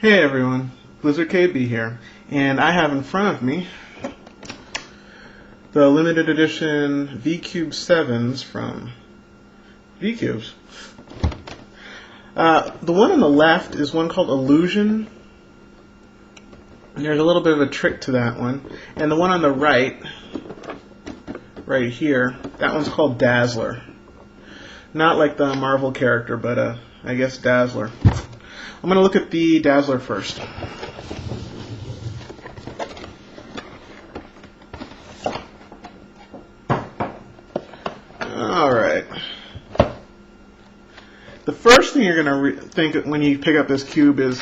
Hey everyone, Blizzard KB here, and I have in front of me the limited edition V-Cube 7s from V-Cubes. The one on the left is one called Illusion, and there's a little bit of a trick to that one. And the one on the right here, that one's called Dazzler. Not like the Marvel character, but I guess Dazzler. I'm going to look at the Dazzler first. Alright. The first thing you're going to think when you pick up this cube is,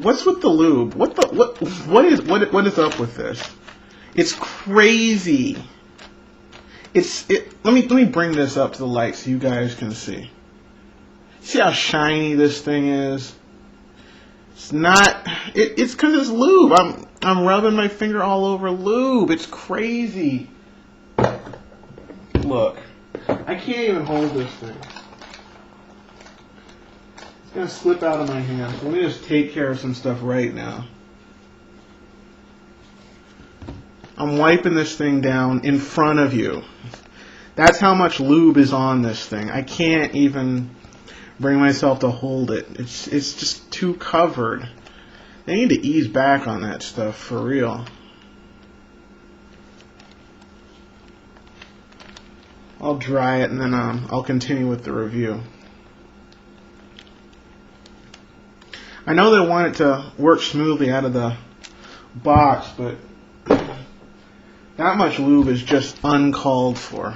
what's with the lube? What is up with this? It's crazy. Let me bring this up to the light so you guys can see. See how shiny this thing is? It's not. It's because it's lube. I'm rubbing my finger all over lube. It's crazy. Look, I can't even hold this thing. It's gonna slip out of my hand. So let me just take care of some stuff right now. I'm wiping this thing down in front of you. That's how much lube is on this thing. I can't even bring myself to hold it. It's just too covered. They need to ease back on that stuff for real. I'll dry it and then I'll continue with the review. I know they want it to work smoothly out of the box, but that much lube is just uncalled for.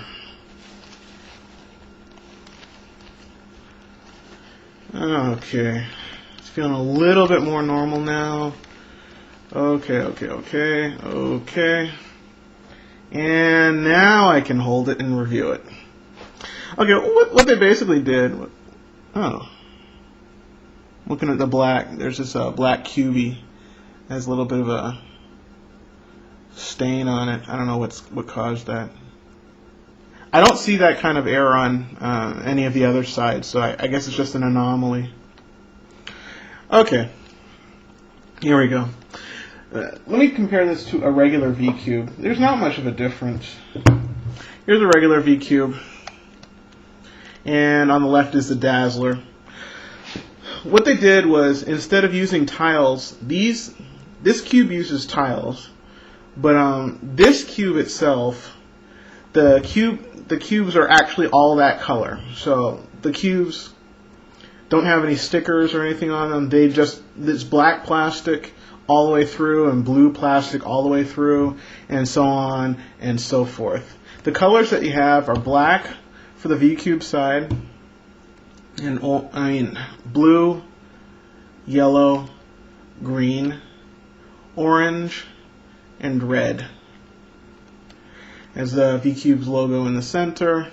Okay, it's feeling a little bit more normal now. Okay. And now I can hold it and review it. Okay, what they basically did, looking at the black, there's this black cubie. It has a little bit of a stain on it. I don't know what caused that. I don't see that kind of error on any of the other sides, so I guess it's just an anomaly. Okay, here we go. Let me compare this to a regular V-Cube. There's not much of a difference. Here's a regular V-Cube, and on the left is the Dazzler. What they did was, instead of using tiles, this cube uses tiles, but this cube itself, the cubes are actually all that color. So the cubes don't have any stickers or anything on them. It's black plastic all the way through and blue plastic all the way through, and so on and so forth. The colors that you have are black for the V-Cube side, and blue, yellow, green, orange, and red as the V-Cube's logo in the center.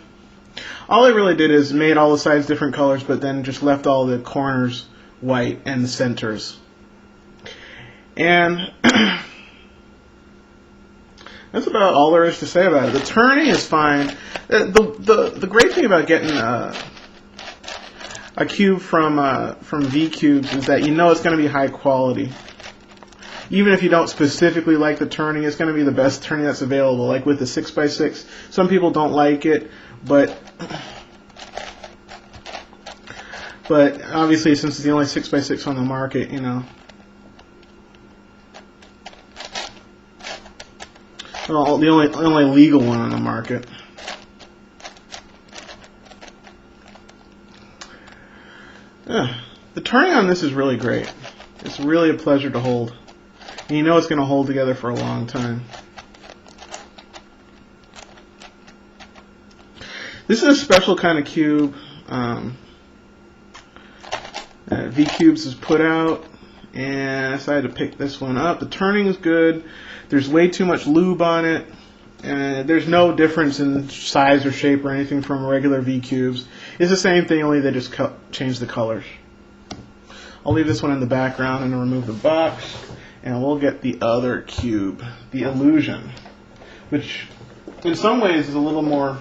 All it really did is made all the sides different colors, but then just left all the corners white and the centers. And that's about all there is to say about it. The turning is fine. The great thing about getting a cube from V-Cubes is that you know it's going to be high quality. Even if you don't specifically like the turning, it's going to be the best turning that's available. Like with the 6x6, some people don't like it, but obviously since it's the only 6x6 on the market, you know. Well, the only legal one on the market. The turning on this is really great. It's really a pleasure to hold. And you know it's going to hold together for a long time. This is a special kind of cube that V-Cubes has put out, and I decided to pick this one up. The turning is good. There's way too much lube on it, and there's no difference in size or shape or anything from regular V-Cubes. It's the same thing, only they just change the colors. I'll leave this one in the background and remove the box, and we'll get the other cube, the Illusion, which in some ways is a little more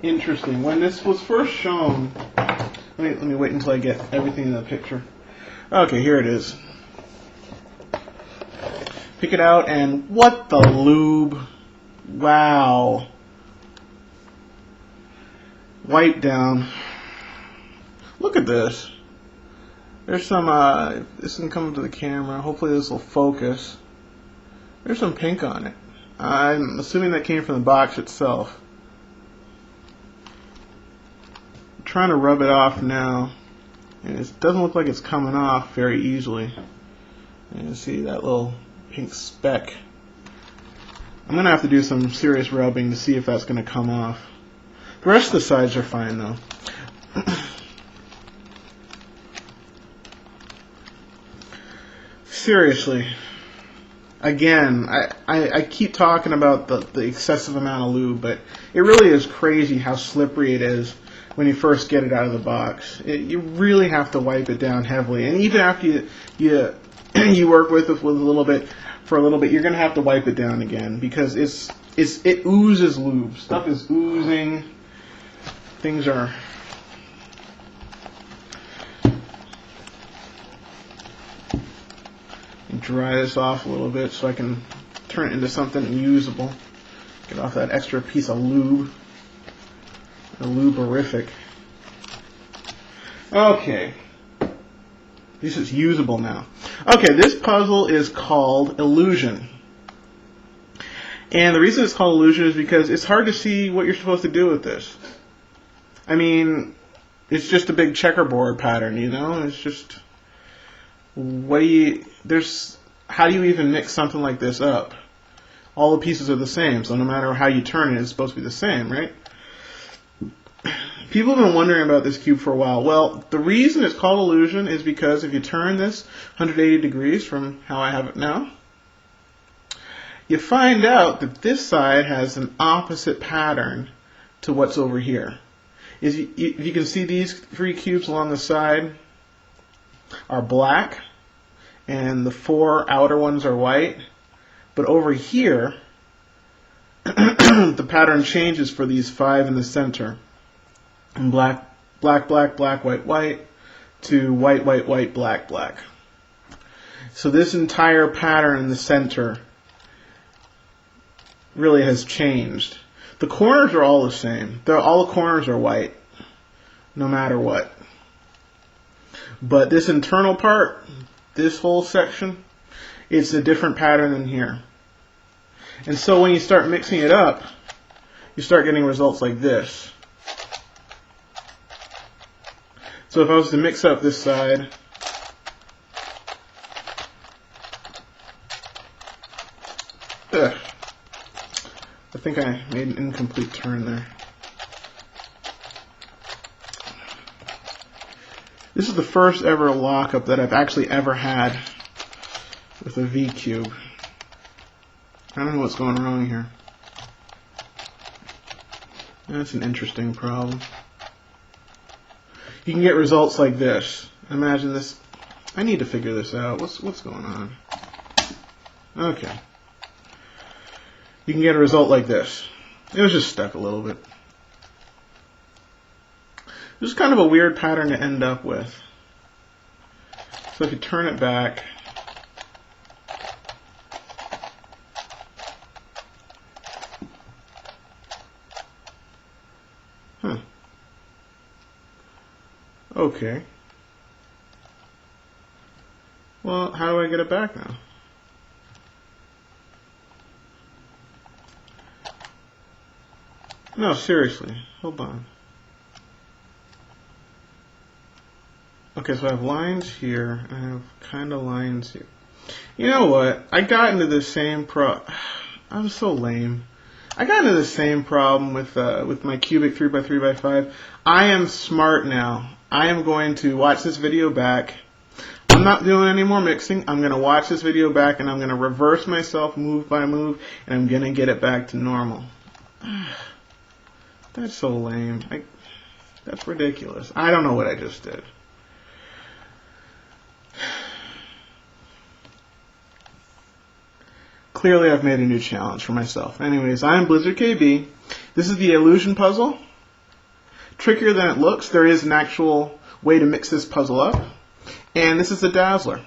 interesting. When this was first shown, let me wait until I get everything in the picture. Okay, here it is. Pick it out, and what the lube. Wow. Wipe down. Look at this. There's some, this can come to the camera. Hopefully this will focus. There's some pink on it. I'm assuming that came from the box itself. I'm trying to rub it off now. And it doesn't look like it's coming off very easily. You can see that little pink speck. I'm going to have to do some serious rubbing to see if that's going to come off. The rest of the sides are fine though. Seriously. Again, I keep talking about the excessive amount of lube, but it really is crazy how slippery it is when you first get it out of the box. You really have to wipe it down heavily, and even after you work with it with a little bit for a little bit, you're gonna have to wipe it down again because it oozes lube. Stuff is oozing. Things are. Dry this off a little bit so I can turn it into something usable. Get off that extra piece of lube. A luberific. Okay. This is usable now. Okay, this puzzle is called Illusion. And the reason it's called Illusion is because it's hard to see what you're supposed to do with this. I mean, it's just a big checkerboard pattern, you know? It's just... how do you even mix something like this up? All the pieces are the same, so no matter how you turn it, it's supposed to be the same, right? People have been wondering about this cube for a while. Well, the reason it's called Illusion is because if you turn this 180 degrees from how I have it now, you find out that this side has an opposite pattern to what's over here. If you can see these three cubes along the side are black, and the four outer ones are white. But over here, the pattern changes for these five in the center. And black, black, black, black, white, white, to white, white, white, black, black. So this entire pattern in the center really has changed. The corners are all the same. All the corners are white, no matter what. But this internal part, this whole section, it's a different pattern than here. And so when you start mixing it up, you start getting results like this. So if I was to mix up this side, I think I made an incomplete turn there. This is the first ever lockup that I've actually ever had with a V-cube. I don't know what's going wrong here. That's an interesting problem. You can get results like this. Imagine this. I need to figure this out. What's going on? Okay. You can get a result like this. It was just stuck a little bit. This is kind of a weird pattern to end up with. So if you turn it back, okay. Well, how do I get it back now? No, seriously. Hold on. Okay, so I have lines here, and I have kind of lines here. You know what? I got into the same I'm so lame. I got into the same problem with my cubic 3x3x5. I am smart now. I am going to watch this video back. I'm not doing any more mixing. I'm going to watch this video back, and I'm going to reverse myself move by move, and I'm going to get it back to normal. That's so lame. That's ridiculous. I don't know what I just did. Clearly I've made a new challenge for myself. Anyways, I'm Blizzard KB. This is the illusion puzzle. Trickier than it looks. There is an actual way to mix this puzzle up. And this is the Dazzler.